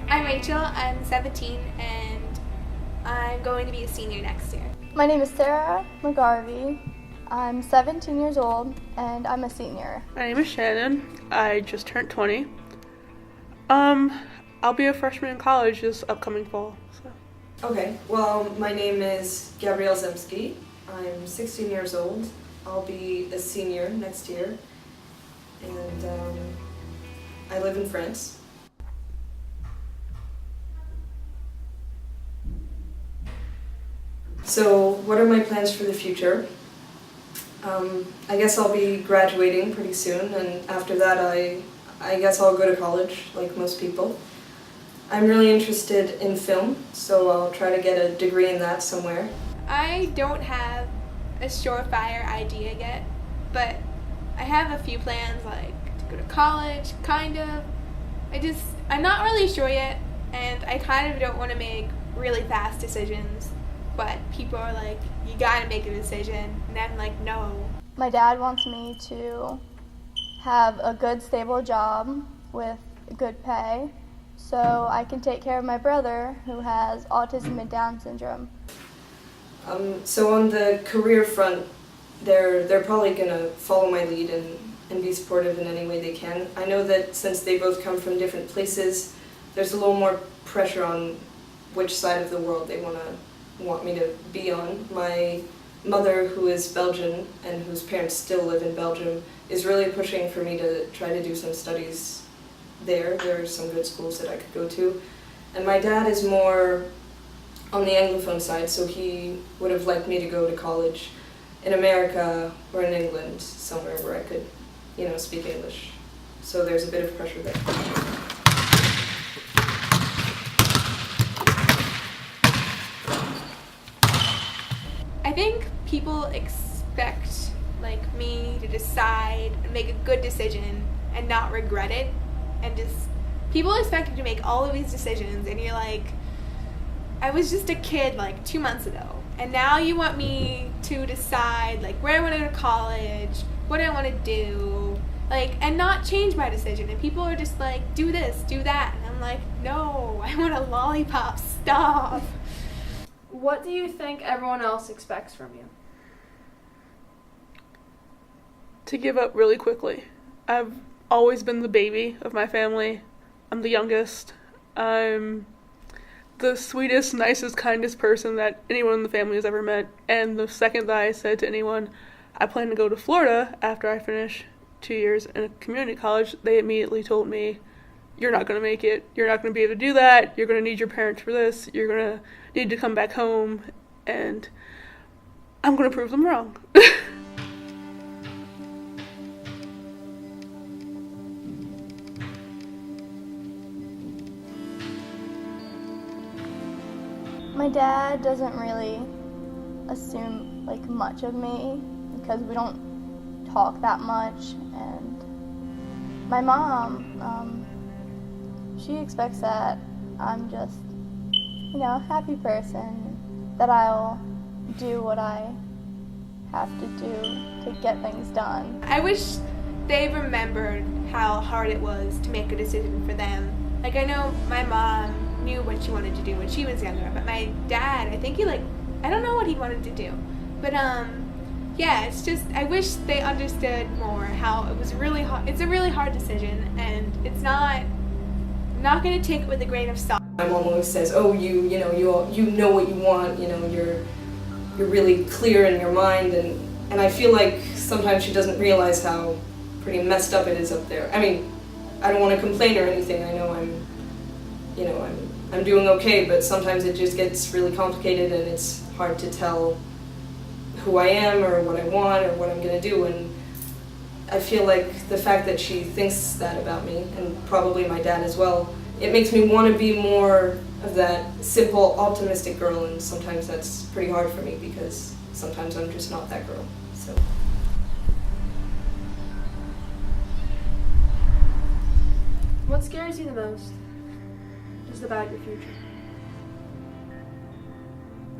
I'm Rachel, I'm 17, and I'm going to be a senior next year. My name is Sarah McGarvey. I'm 17 years old, and I'm a senior. My name is Shannon. I just turned 20. I'll be a freshman in college this upcoming fall. So. Okay, well, my name is Gabrielle Zemsky. I'm 16 years old. I'll be a senior next year, and I live in France. So, what are my plans for the future? I guess I'll be graduating pretty soon, and after that I guess I'll go to college, like most people. I'm really interested in film, so I'll try to get a degree in that somewhere. I don't have a surefire idea yet, but I have a few plans, like to go to college, kind of. I'm not really sure yet, and I kind of don't want to make really fast decisions, but people are like, you gotta make a decision, and I'm like, no. My dad wants me to have a good, stable job with good pay so I can take care of my brother who has autism and Down syndrome. So on the career front, they're probably going to follow my lead and be supportive in any way they can. I know that since they both come from different places, there's a little more pressure on which side of the world they want me to be on. My mother, who is Belgian and whose parents still live in Belgium, is really pushing for me to try to do some studies there. There are some good schools that I could go to. And my dad is more on the Anglophone side, so he would have liked me to go to college in America or in England, somewhere where I could, speak English. So there's a bit of pressure there. I think people expect me to decide and make a good decision and not regret it, and people expect you to make all of these decisions, and you're like, I was just a kid 2 months ago, and now you want me to decide where I want to go to college, what I want to do, and not change my decision. And people are just like, do this, do that, and I'm like, no, I want a lollipop, stop. What do you think everyone else expects from you? To give up really quickly. I've always been the baby of my family. I'm the youngest. I'm the sweetest, nicest, kindest person that anyone in the family has ever met. And the second that I said to anyone, I plan to go to Florida after I finish 2 years in a community college, they immediately told me, you're not going to make it. You're not going to be able to do that. You're going to need your parents for this. You're going to need to come back home. And I'm going to prove them wrong. My dad doesn't really assume much of me because we don't talk that much, and my mom, she expects that I'm just, a happy person, that I'll do what I have to do to get things done. I wish they remembered how hard it was to make a decision for them. I know my mom knew what she wanted to do when she was younger, but my dad, I think I don't know what he wanted to do, but it's just, I wish they understood more how it was really hard. It's a really hard decision, and it's not going to take it with a grain of salt. My mom always says, oh, you know what you want, you're really clear in your mind, and I feel like sometimes she doesn't realize how pretty messed up it is up there. I mean, I don't want to complain or anything. I know I'm doing okay, but sometimes it just gets really complicated, and it's hard to tell who I am or what I want or what I'm going to do. And I feel like the fact that she thinks that about me, and probably my dad as well, it makes me want to be more of that simple, optimistic girl, and sometimes that's pretty hard for me because sometimes I'm just not that girl. So. What scares you the most? Just about your future.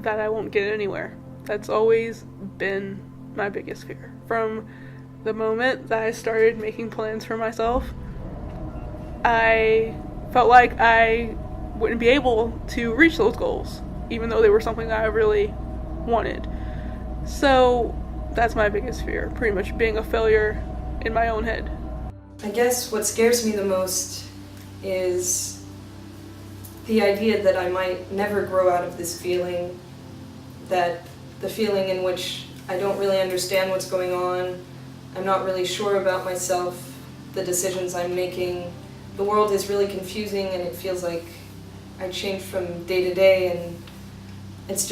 That I won't get anywhere. That's always been my biggest fear. From the moment that I started making plans for myself, I felt like I wouldn't be able to reach those goals, even though they were something that I really wanted. So that's my biggest fear, pretty much being a failure in my own head. I guess what scares me the most is the idea that I might never grow out of this feeling, that the feeling in which I don't really understand what's going on, I'm not really sure about myself, the decisions I'm making. The world is really confusing and it feels like I change from day to day, and it's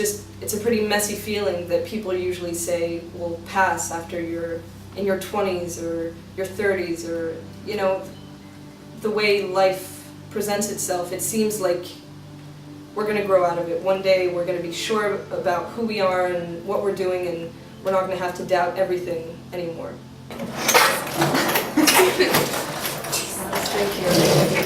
a pretty messy feeling that people usually say will pass after you're in your 20s or your 30s, or, you know, the way life presents itself. It seems like we're going to grow out of it. One day we're going to be sure about who we are and what we're doing, and we're not going to have to doubt everything anymore. Thank you.